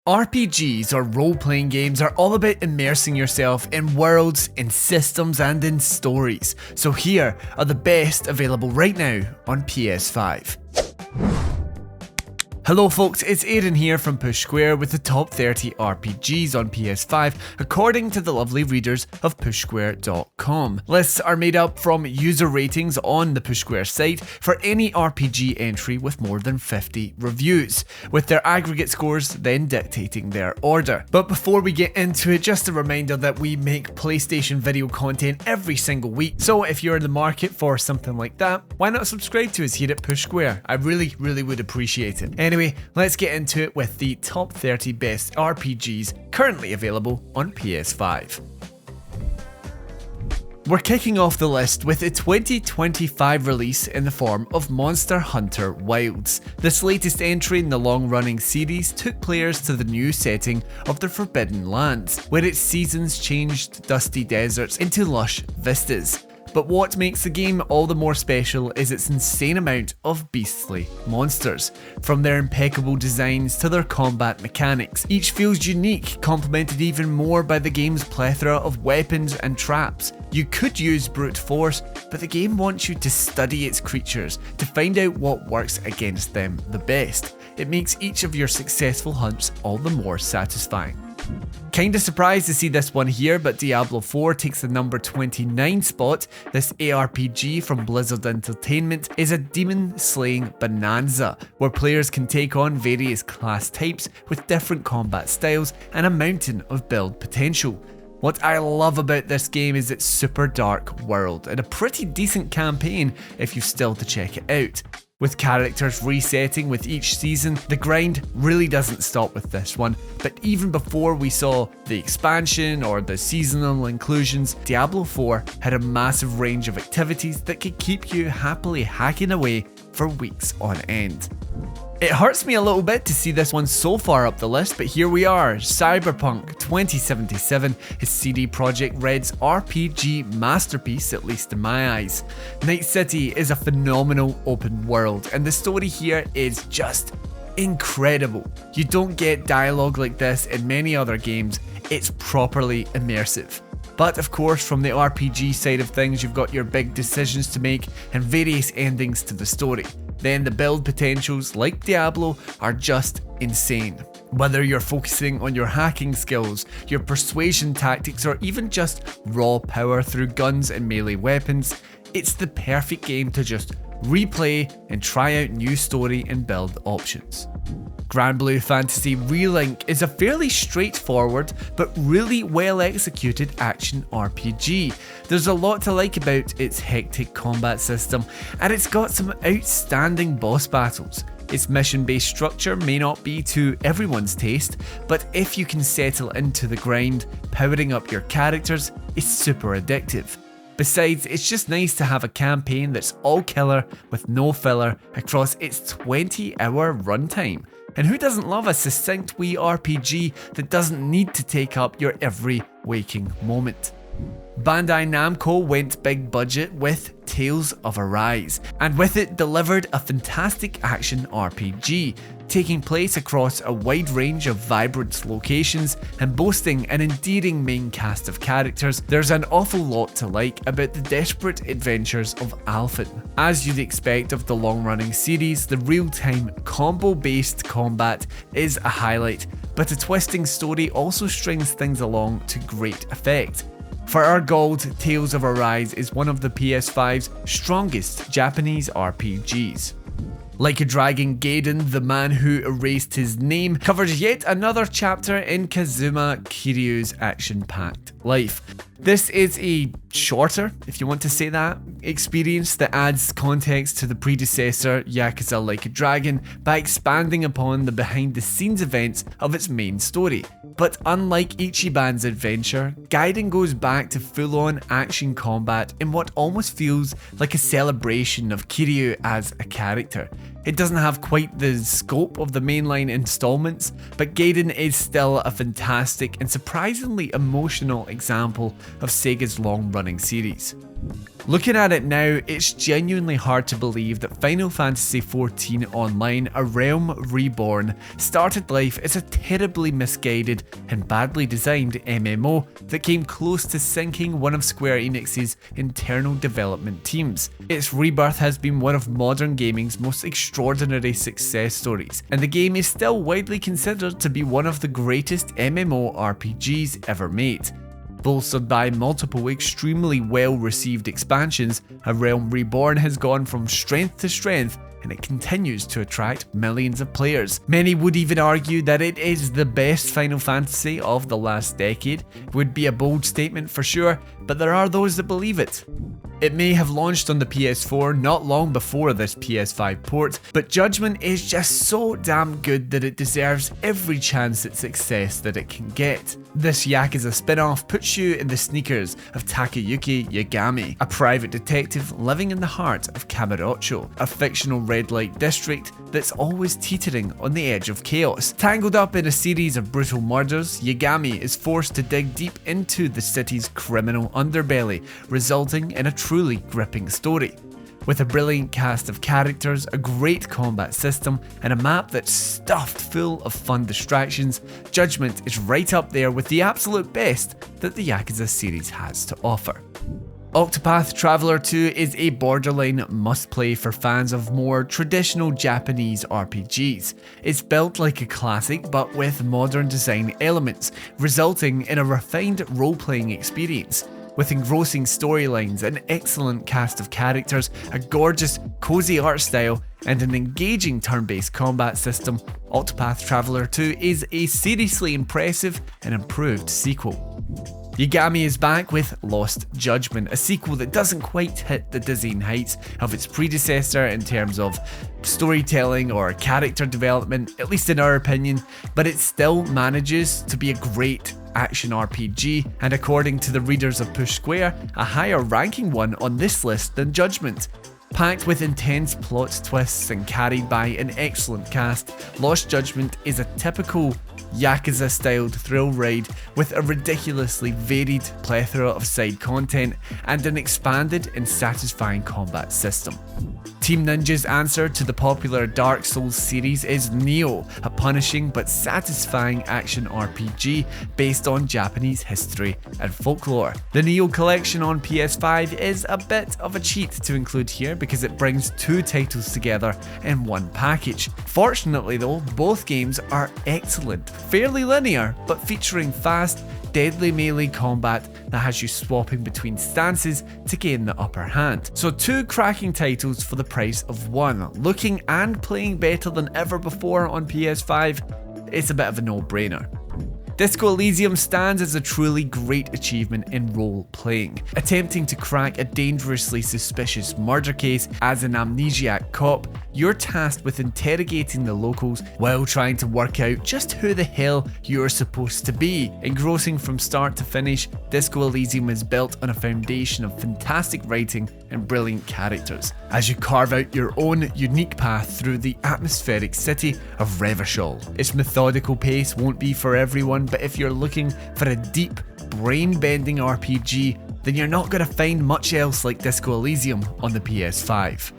RPGs, or role-playing games, are all about immersing yourself in worlds, in systems, and in stories. So here are the best available right now on PS5. Hello folks, it's Aidan here from Push Square with the top 30 RPGs on PS5 according to the lovely readers of pushsquare.com. Lists are made up from user ratings on the Push Square site for any RPG entry with more than 50 reviews, with their aggregate scores then dictating their order. But before we get into it, just a reminder that we make PlayStation video content every single week, so if you're in the market for something like that, why not subscribe to us here at Push Square? I really would appreciate it. Anyway, let's get into it with the top 30 best RPGs currently available on PS5. We're kicking off the list with a 2025 release in the form of Monster Hunter Wilds. This latest entry in the long-running series took players to the new setting of the Forbidden Lands, where its seasons changed dusty deserts into lush vistas. But what makes the game all the more special is its insane amount of beastly monsters. From their impeccable designs to their combat mechanics, each feels unique, complemented even more by the game's plethora of weapons and traps. You could use brute force, but the game wants you to study its creatures to find out what works against them the best. It makes each of your successful hunts all the more satisfying. Kinda surprised to see this one here, but Diablo 4 takes the number 29 spot. This ARPG from Blizzard Entertainment is a demon-slaying bonanza, where players can take on various class types with different combat styles and a mountain of build potential. What I love about this game is its super dark world, and a pretty decent campaign if you've still to check it out. With characters resetting with each season, the grind really doesn't stop with this one, but even before we saw the expansion or the seasonal inclusions, Diablo 4 had a massive range of activities that could keep you happily hacking away for weeks on end. It hurts me a little bit to see this one so far up the list, but here we are. Cyberpunk 2077 is CD Projekt Red's RPG masterpiece, at least in my eyes. Night City is a phenomenal open world, and the story here is just incredible. You don't get dialogue like this in many other games. It's properly immersive. But of course, from the RPG side of things, you've got your big decisions to make and various endings to the story. Then the build potentials, like Diablo, are just insane. Whether you're focusing on your hacking skills, your persuasion tactics, or even just raw power through guns and melee weapons, it's the perfect game to just replay and try out new story and build options. Granblue Fantasy Relink is a fairly straightforward but really well executed action RPG. There's a lot to like about its hectic combat system, and it's got some outstanding boss battles. Its mission-based structure may not be to everyone's taste, but if you can settle into the grind, powering up your characters is super addictive. Besides, it's just nice to have a campaign that's all killer with no filler across its 20-hour runtime. And who doesn't love a succinct wee RPG that doesn't need to take up your every waking moment? Bandai Namco went big budget with Tales of Arise, and with it delivered a fantastic action RPG, taking place across a wide range of vibrant locations and boasting an endearing main cast of characters. There's an awful lot to like about the desperate adventures of Alphen. As you'd expect of the long-running series, the real-time combo-based combat is a highlight, but a twisting story also strings things along to great effect. For our gold, Tales of Arise is one of the PS5's strongest Japanese RPGs. Like a Dragon, Gaiden, the man who erased his name, covers yet another chapter in Kazuma Kiryu's action-packed life. This is a shorter, if you want to say that, experience that adds context to the predecessor, Yakuza Like a Dragon, by expanding upon the behind-the-scenes events of its main story. But unlike Ichiban's adventure, Gaiden goes back to full-on action combat in what almost feels like a celebration of Kiryu as a character. It doesn't have quite the scope of the mainline installments, but Gaiden is still a fantastic and surprisingly emotional example of Sega's long-running series. Looking at it now, it's genuinely hard to believe that Final Fantasy XIV Online, A Realm Reborn, started life as a terribly misguided and badly designed MMO that came close to sinking one of Square Enix's internal development teams. Its rebirth has been one of modern gaming's most extraordinary success stories, and the game is still widely considered to be one of the greatest MMORPGs ever made. Bolstered by multiple extremely well-received expansions, A Realm Reborn has gone from strength to strength, and it continues to attract millions of players. Many would even argue that it is the best Final Fantasy of the last decade. It would be a bold statement for sure, but there are those that believe it. It may have launched on the PS4 not long before this PS5 port, but Judgment is just so damn good that it deserves every chance at success that it can get. This Yakuza spin-off puts you in the sneakers of Takayuki Yagami, a private detective living in the heart of Kamurocho, a fictional red light district that's always teetering on the edge of chaos. Tangled up in a series of brutal murders, Yagami is forced to dig deep into the city's criminal underbelly, resulting in a truly gripping story. With a brilliant cast of characters, a great combat system, and a map that's stuffed full of fun distractions, Judgment is right up there with the absolute best that the Yakuza series has to offer. Octopath Traveller 2 is a borderline must-play for fans of more traditional Japanese RPGs. It's built like a classic but with modern design elements, resulting in a refined role-playing experience. With engrossing storylines, an excellent cast of characters, a gorgeous, cozy art style, and an engaging turn-based combat system, Octopath Traveller 2 is a seriously impressive and improved sequel. Yagami is back with Lost Judgment, a sequel that doesn't quite hit the dizzying heights of its predecessor in terms of storytelling or character development, at least in our opinion, but it still manages to be a great action RPG, and according to the readers of Push Square, a higher ranking one on this list than Judgment. Packed with intense plot twists and carried by an excellent cast, Lost Judgment is a typical Yakuza-styled thrill ride with a ridiculously varied plethora of side content and an expanded and satisfying combat system. Team Ninja's answer to the popular Dark Souls series is Nioh, a punishing but satisfying action RPG based on Japanese history and folklore. The Nioh Collection on PS5 is a bit of a cheat to include here because it brings two titles together in one package. Fortunately though, both games are excellent, fairly linear, but featuring fast, deadly melee combat that has you swapping between stances to gain the upper hand. So two cracking titles for the price of one, looking and playing better than ever before on PS5, it's a bit of a no-brainer. Disco Elysium stands as a truly great achievement in role-playing. Attempting to crack a dangerously suspicious murder case as an amnesiac cop, you're tasked with interrogating the locals while trying to work out just who the hell you're supposed to be. Engrossing from start to finish, Disco Elysium is built on a foundation of fantastic writing and brilliant characters, as you carve out your own unique path through the atmospheric city of Revachol. Its methodical pace won't be for everyone, but if you're looking for a deep, brain-bending RPG, then you're not going to find much else like Disco Elysium on the PS5.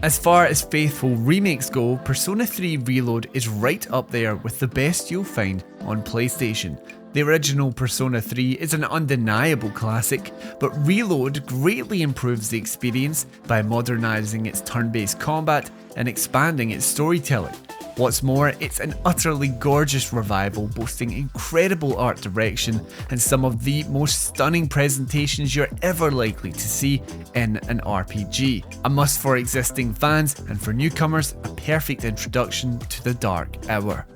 As far as faithful remakes go, Persona 3 Reload is right up there with the best you'll find on PlayStation. The original Persona 3 is an undeniable classic, but Reload greatly improves the experience by modernising its turn-based combat and expanding its storytelling. What's more, it's an utterly gorgeous revival boasting incredible art direction and some of the most stunning presentations you're ever likely to see in an RPG. A must for existing fans, and for newcomers, a perfect introduction to the Dark Hour.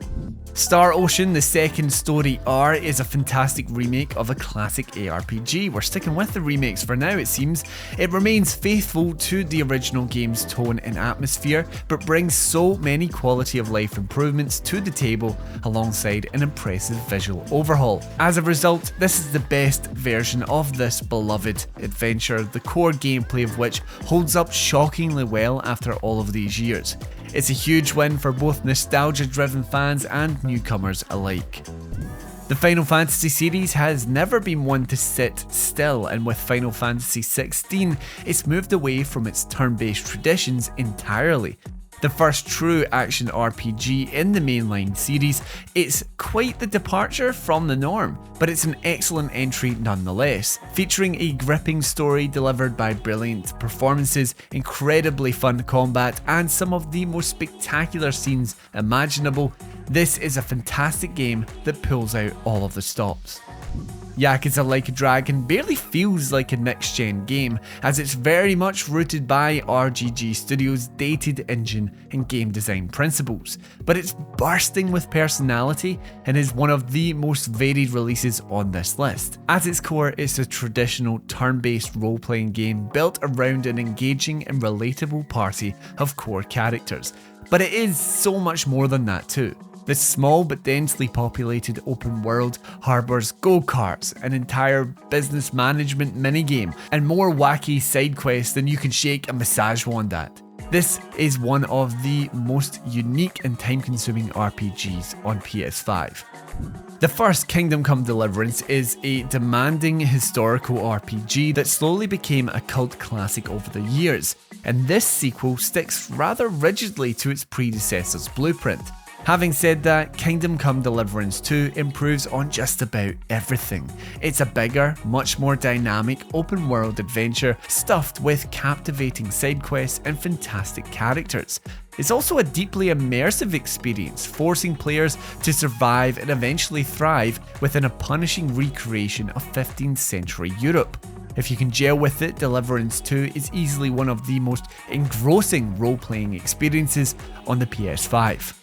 Star Ocean, the second story R, is a fantastic remake of a classic ARPG. We're sticking with the remakes for now, it seems. It remains faithful to the original game's tone and atmosphere, but brings so many quality of life improvements to the table alongside an impressive visual overhaul. As a result, this is the best version of this beloved adventure, the core gameplay of which holds up shockingly well after all of these years. It's a huge win for both nostalgia-driven fans and newcomers alike. The Final Fantasy series has never been one to sit still, and with Final Fantasy XVI, it's moved away from its turn-based traditions entirely. The first true action RPG in the mainline series, it's quite the departure from the norm, but it's an excellent entry nonetheless, featuring a gripping story delivered by brilliant performances, incredibly fun combat, and some of the most spectacular scenes imaginable. This is a fantastic game that pulls out all of the stops. Yakuza Like a Dragon barely feels like a next-gen game, as it's very much rooted by RGG Studios' dated engine and game design principles, but it's bursting with personality and is one of the most varied releases on this list. At its core, it's a traditional turn-based role-playing game built around an engaging and relatable party of core characters, but it is so much more than that too. This small but densely populated open world harbours go-karts, an entire business management minigame, and more wacky side quests than you can shake a massage wand at. This is one of the most unique and time-consuming RPGs on PS5. The first Kingdom Come Deliverance is a demanding historical RPG that slowly became a cult classic over the years, and this sequel sticks rather rigidly to its predecessor's blueprint. Having said that, Kingdom Come Deliverance 2 improves on just about everything. It's a bigger, much more dynamic open world adventure stuffed with captivating side quests and fantastic characters. It's also a deeply immersive experience, forcing players to survive and eventually thrive within a punishing recreation of 15th century Europe. If you can gel with it, Deliverance 2 is easily one of the most engrossing role-playing experiences on the PS5.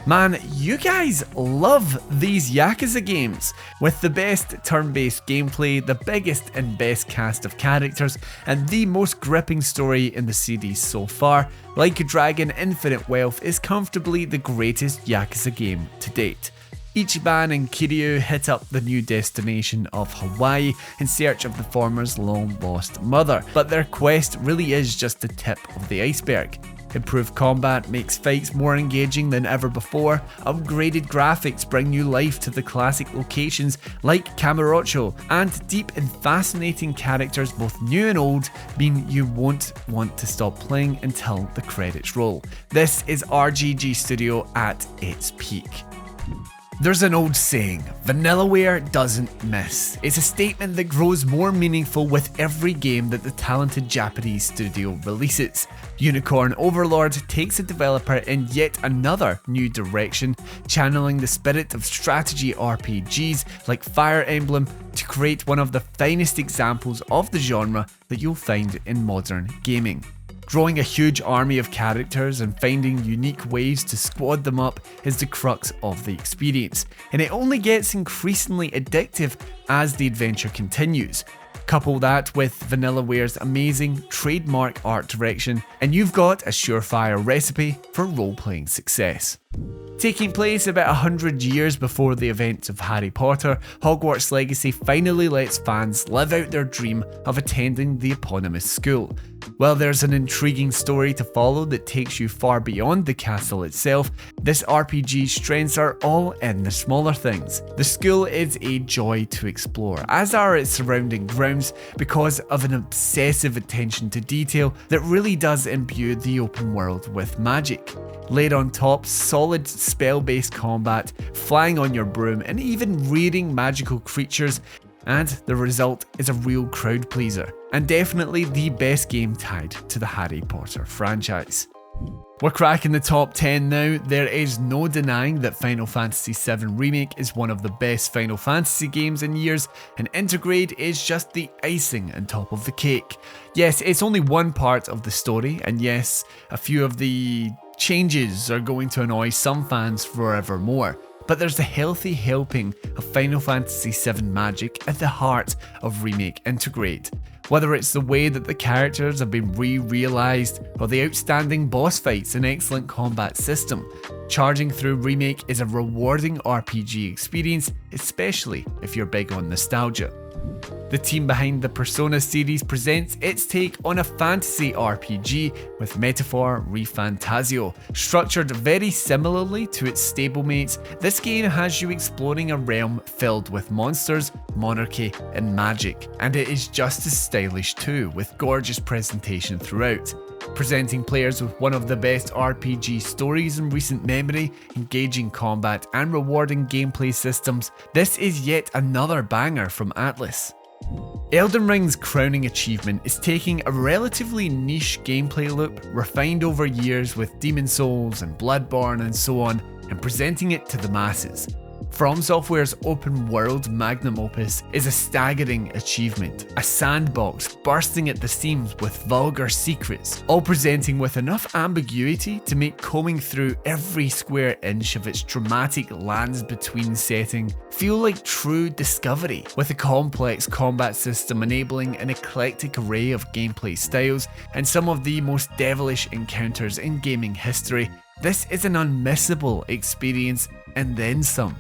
Man, you guys love these Yakuza games, with the best turn-based gameplay, the biggest and best cast of characters, and the most gripping story in the series so far. Like a Dragon Infinite Wealth is comfortably the greatest Yakuza game to date. Ichiban and Kiryu hit up the new destination of Hawaii in search of the former's long-lost mother, but their quest really is just the tip of the iceberg. Improved combat makes fights more engaging than ever before, upgraded graphics bring new life to the classic locations like Kamurocho, and deep and fascinating characters both new and old mean you won't want to stop playing until the credits roll. This is RGG Studio at its peak. There's an old saying, vanillaware doesn't miss. It's a statement that grows more meaningful with every game that the talented Japanese studio releases. Unicorn Overlord takes a developer in yet another new direction, channeling the spirit of strategy RPGs like Fire Emblem to create one of the finest examples of the genre that you'll find in modern gaming. Growing a huge army of characters and finding unique ways to squad them up is the crux of the experience, and it only gets increasingly addictive as the adventure continues. Couple that with Vanillaware's amazing trademark art direction, and you've got a surefire recipe for role-playing success. Taking place about 100 years before the events of Harry Potter, Hogwarts Legacy finally lets fans live out their dream of attending the eponymous school. While there's an intriguing story to follow that takes you far beyond the castle itself, this RPG's strengths are all in the smaller things. The school is a joy to explore, as are its surrounding grounds, because of an obsessive attention to detail that really does imbue the open world with magic. Laid on top, solid spell-based combat, flying on your broom, and even rearing magical creatures, and the result is a real crowd pleaser, and definitely the best game tied to the Harry Potter franchise. We're cracking the top 10 now. There is no denying that Final Fantasy VII Remake is one of the best Final Fantasy games in years, and Intergrade is just the icing on top of the cake. Yes, it's only one part of the story, and yes, a few of the changes are going to annoy some fans forevermore. But there's a healthy helping of Final Fantasy VII magic at the heart of Remake Intergrade. Whether it's the way that the characters have been re-realised, or the outstanding boss fights and excellent combat system, charging through Remake is a rewarding RPG experience, especially if you're big on nostalgia. The team behind the Persona series presents its take on a fantasy RPG with metaphor ReFantazio. Structured very similarly to its stablemates, this game has you exploring a realm filled with monsters, monarchy, and magic, and it is just as stylish too, with gorgeous presentation throughout. Presenting players with one of the best RPG stories in recent memory, engaging combat, and rewarding gameplay systems, this is yet another banger from Atlus. Elden Ring's crowning achievement is taking a relatively niche gameplay loop, refined over years with Demon Souls and Bloodborne and so on, and presenting it to the masses. From Software's open-world magnum opus is a staggering achievement, a sandbox bursting at the seams with vulgar secrets, all presenting with enough ambiguity to make combing through every square inch of its dramatic lands between setting feel like true discovery, with a complex combat system enabling an eclectic array of gameplay styles and some of the most devilish encounters in gaming history. This is an unmissable experience and then some.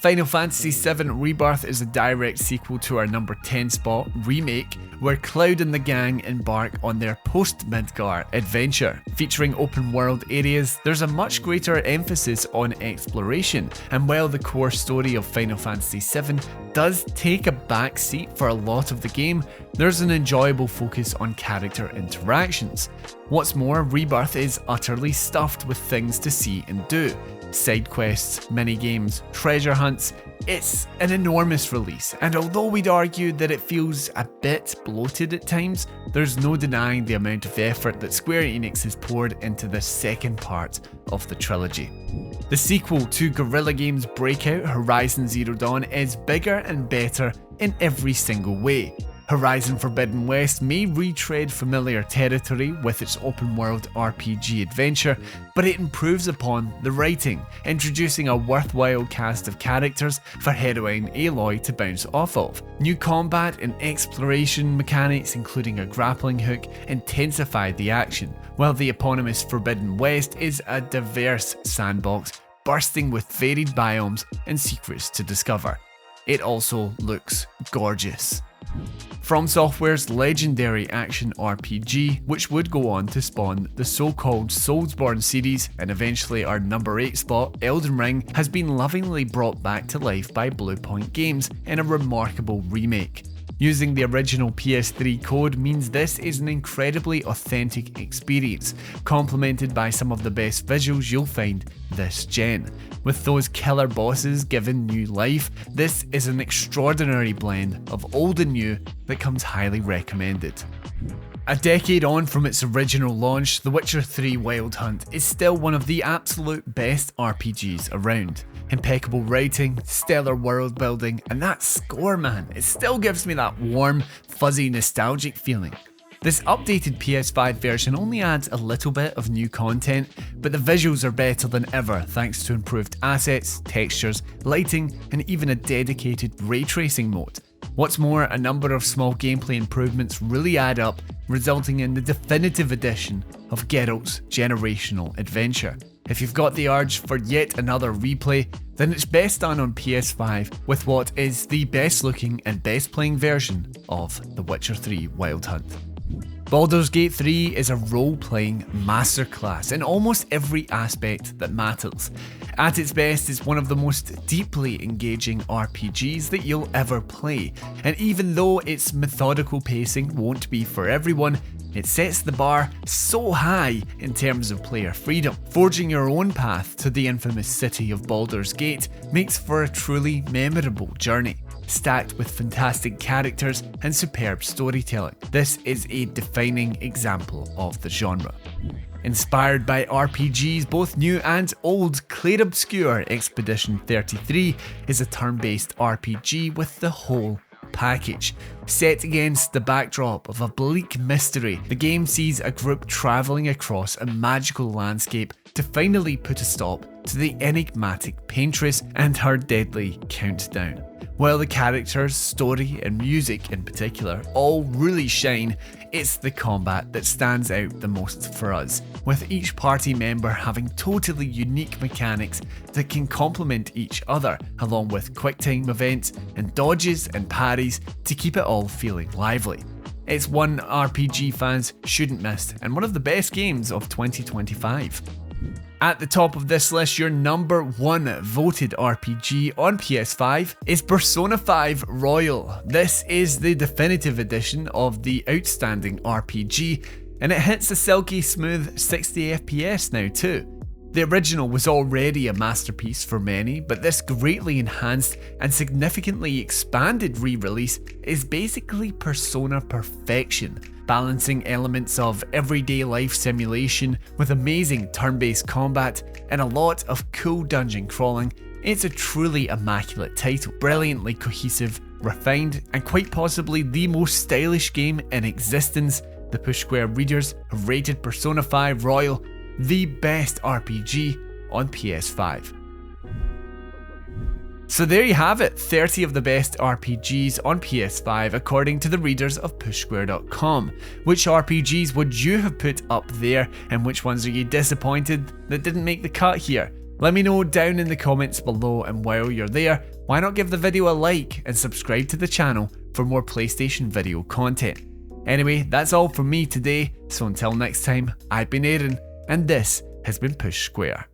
Final Fantasy VII Rebirth is a direct sequel to our number 10 spot, Remake, where Cloud and the gang embark on their post-Midgar adventure. Featuring open world areas, there's a much greater emphasis on exploration, and while the core story of Final Fantasy VII does take a backseat for a lot of the game, there's an enjoyable focus on character interactions. What's more, Rebirth is utterly stuffed with things to see and do. Side quests, mini-games, treasure hunts. It's an enormous release, and although we'd argue that it feels a bit bloated at times, there's no denying the amount of effort that Square Enix has poured into the second part of the trilogy. The sequel to Guerrilla Games' breakout Horizon Zero Dawn is bigger and better in every single way. Horizon Forbidden West may retread familiar territory with its open-world RPG adventure, but it improves upon the writing, introducing a worthwhile cast of characters for heroine Aloy to bounce off of. New combat and exploration mechanics, including a grappling hook, intensify the action, while the eponymous Forbidden West is a diverse sandbox, bursting with varied biomes and secrets to discover. It also looks gorgeous. From Software's legendary action RPG, which would go on to spawn the so-called Soulsborne series and eventually our number 8 spot, Elden Ring has been lovingly brought back to life by Bluepoint Games in a remarkable remake. Using the original PS3 code means this is an incredibly authentic experience, complemented by some of the best visuals you'll find this gen. With those killer bosses given new life, this is an extraordinary blend of old and new that comes highly recommended. A decade on from its original launch, The Witcher 3 Wild Hunt is still one of the absolute best RPGs around. Impeccable writing, stellar world building, and that score, man, it still gives me that warm, fuzzy, nostalgic feeling. This updated PS5 version only adds a little bit of new content, but the visuals are better than ever thanks to improved assets, textures, lighting, and even a dedicated ray tracing mode. What's more, a number of small gameplay improvements really add up, resulting in the definitive edition of Geralt's generational adventure. If you've got the urge for yet another replay, then it's best done on PS5 with what is the best looking and best playing version of The Witcher 3 Wild Hunt. Baldur's Gate 3 is a role-playing masterclass in almost every aspect that matters. At its best, it's one of the most deeply engaging RPGs that you'll ever play, and even though its methodical pacing won't be for everyone, it sets the bar so high in terms of player freedom. Forging your own path to the infamous city of Baldur's Gate makes for a truly memorable journey, stacked with fantastic characters and superb storytelling. This is a defining example of the genre. Inspired by RPGs both new and old, Clair Obscur Expedition 33 is a turn-based RPG with the whole package. Set against the backdrop of a bleak mystery, the game sees a group travelling across a magical landscape to finally put a stop to the enigmatic paintress and her deadly countdown. While the characters, story and music in particular all really shine, it's the combat that stands out the most for us, with each party member having totally unique mechanics that can complement each other, along with quick time events and dodges and parries to keep it all feeling lively. It's one RPG fans shouldn't miss, and one of the best games of 2025. At the top of this list, your number 1 voted RPG on PS5 is Persona 5 Royal. This is the definitive edition of the outstanding RPG, and it hits a silky smooth 60 FPS now too. The original was already a masterpiece for many, but this greatly enhanced and significantly expanded re-release is basically Persona perfection, balancing elements of everyday life simulation with amazing turn-based combat and a lot of cool dungeon crawling. It's a truly immaculate title, brilliantly cohesive, refined, and quite possibly the most stylish game in existence. The Push Square readers have rated Persona 5 Royal the best RPG on PS5. So there you have it, 30 of the best RPGs on PS5 according to the readers of PushSquare.com. Which RPGs would you have put up there, and which ones are you disappointed that didn't make the cut here? Let me know down in the comments below, and while you're there, why not give the video a like and subscribe to the channel for more PlayStation video content. Anyway, that's all from me today, so until next time, I've been Aaron, and this has been Push Square.